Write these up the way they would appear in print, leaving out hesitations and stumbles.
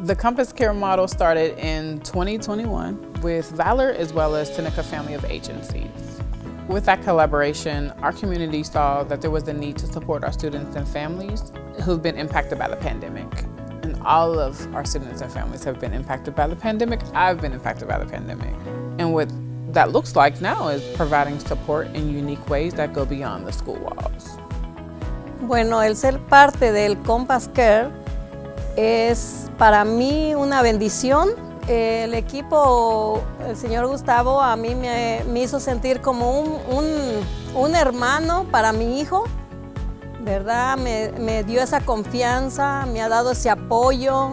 The Compass Care model started in 2021 with Valor as well as Seneca Family of Agencies. With that collaboration, our community saw that there was a need to support our students and families who've been impacted by the pandemic. And all of our students and families have been impacted by the pandemic. I've been impacted by the pandemic. And what that looks like now is providing support in unique ways that go beyond the school walls. Bueno, el ser parte del Compass Care es para mí una bendición. El equipo, el señor Gustavo, a mí me hizo sentir como un hermano para mi hijo, ¿verdad? Me dio esa confianza, me ha dado ese apoyo,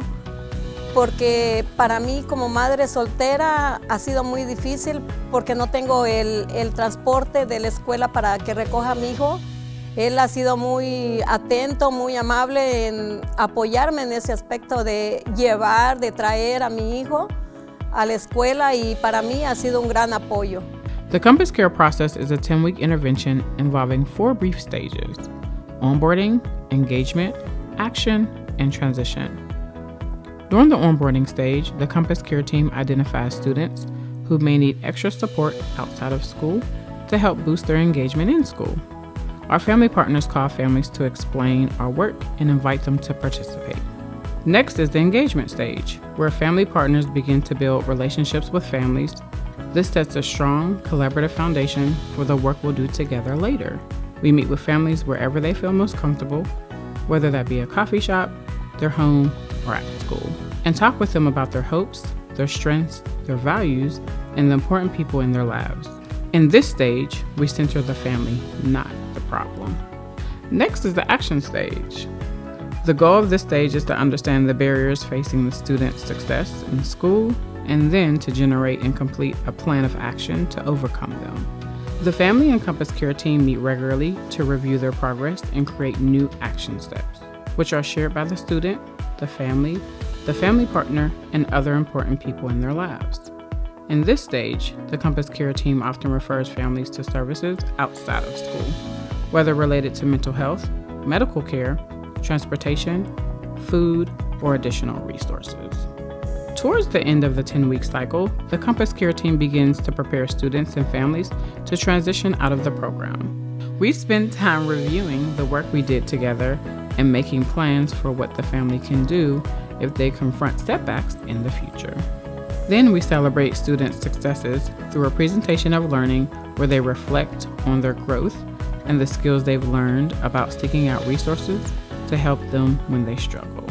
porque para mí como madre soltera ha sido muy difícil porque no tengo el transporte de la escuela para que recoja a mi hijo. Él ha sido muy atento, muy amable en apoyarme en ese aspecto de llevar, de traer a mi hijo a la escuela, y para mí ha sido un gran apoyo. The Compass Care process is a 10-week intervention involving 4 brief stages: onboarding, engagement, action, and transition. During the onboarding stage, the Compass Care team identifies students who may need extra support outside of school to help boost their engagement in school. Our family partners call families to explain our work and invite them to participate. Next is the engagement stage, where family partners begin to build relationships with families. This sets a strong, collaborative foundation for the work we'll do together later. We meet with families wherever they feel most comfortable, whether that be a coffee shop, their home, or at school, and talk with them about their hopes, their strengths, their values, and the important people in their lives. In this stage, we center the family, not the problem. Next is the action stage. The goal of this stage is to understand the barriers facing the student's success in school, and then to generate and complete a plan of action to overcome them. The Family and Compass Care team meet regularly to review their progress and create new action steps, which are shared by the student, the family partner, and other important people in their lives. In this stage, the Compass Care team often refers families to services outside of school, whether related to mental health, medical care, transportation, food, or additional resources. Towards the end of the 10-week cycle, the Compass Care team begins to prepare students and families to transition out of the program. We spend time reviewing the work we did together and making plans for what the family can do if they confront setbacks in the future. Then we celebrate students' successes through a presentation of learning where they reflect on their growth and the skills they've learned about seeking out resources to help them when they struggle.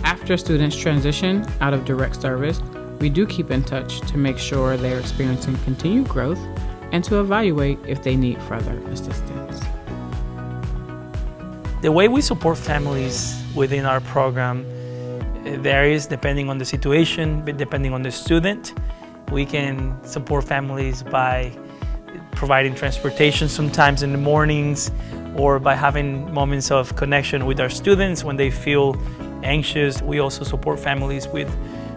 After students transition out of direct service, we do keep in touch to make sure they're experiencing continued growth and to evaluate if they need further assistance. The way we support families within our program varies depending on the situation, but depending on the student. We can support families by providing transportation sometimes in the mornings, or by having moments of connection with our students when they feel anxious. We also support families with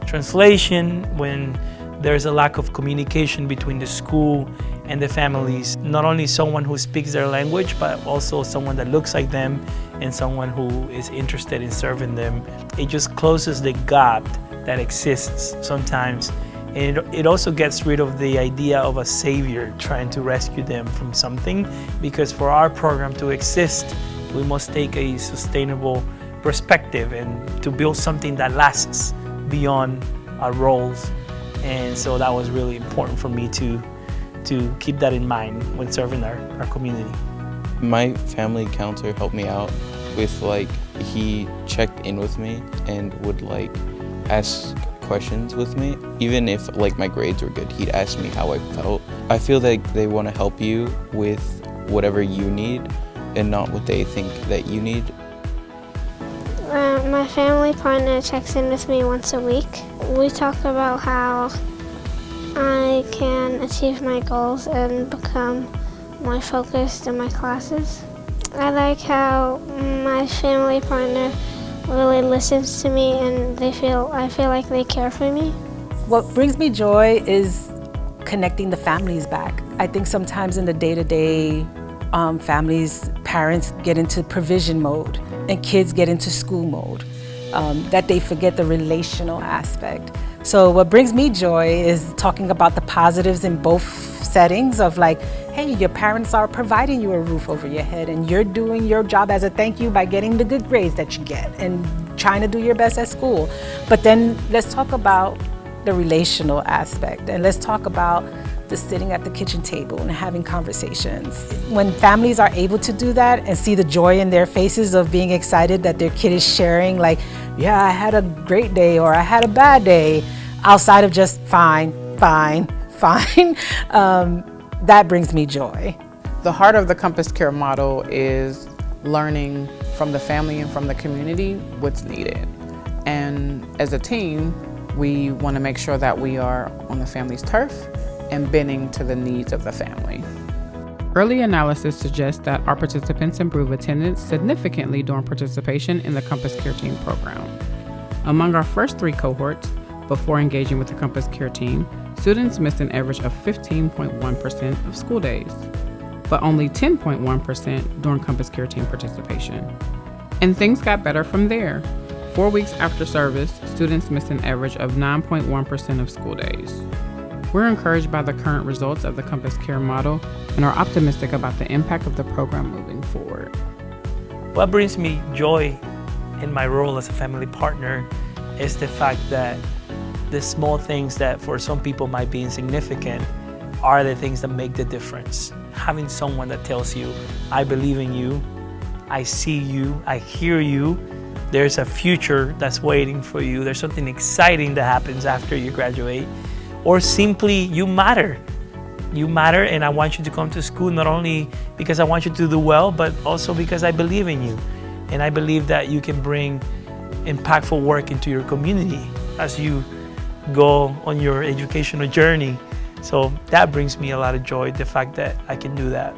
translation when there's a lack of communication between the school and the families. Not only someone who speaks their language, but also someone that looks like them and someone who is interested in serving them. It just closes the gap that exists sometimes. And it also gets rid of the idea of a savior trying to rescue them from something, because for our program to exist, we must take a sustainable perspective and to build something that lasts beyond our roles. And so that was really important for me to keep that in mind when serving our community. My family counselor helped me out with, he checked in with me and would ask questions with me. Even if my grades were good, he'd ask me how I felt. I feel like they want to help you with whatever you need and not what they think that you need. My family partner checks in with me once a week. We talk about how I can achieve my goals and become more focused in my classes. I like how my family partner really listens to me and I feel like they care for me. What brings me joy is connecting the families back. I think sometimes in the day-to-day, parents get into provision mode and kids get into school mode. that they forget the relational aspect. So what brings me joy is talking about the positives in both settings of like, hey, your parents are providing you a roof over your head and you're doing your job as a thank you by getting the good grades that you get and trying to do your best at school. But then let's talk about the relational aspect, and let's talk about the sitting at the kitchen table and having conversations. When families are able to do that and see the joy in their faces of being excited that their kid is sharing like, yeah, I had a great day or I had a bad day, outside of just fine, that brings me joy. The heart of the Compass Care model is learning from the family and from the community what's needed. And as a team, we want to make sure that we are on the family's turf and bending to the needs of the family. Early analysis suggests that our participants improve attendance significantly during participation in the Compass Care Team program. Among our first 3 cohorts, before engaging with the Compass Care Team, students missed an average of 15.1% of school days, but only 10.1% during Compass Care Team participation. And things got better from there. 4 weeks after service, students missed an average of 9.1% of school days. We're encouraged by the current results of the Compass Care model and are optimistic about the impact of the program moving forward. What brings me joy in my role as a family partner is the fact that the small things that for some people might be insignificant are the things that make the difference. Having someone that tells you, I believe in you, I see you, I hear you, there's a future that's waiting for you, there's something exciting that happens after you graduate, or simply you matter. You matter, and I want you to come to school not only because I want you to do well, but also because I believe in you. And I believe that you can bring impactful work into your community as you go on your educational journey. So that brings me a lot of joy, the fact that I can do that.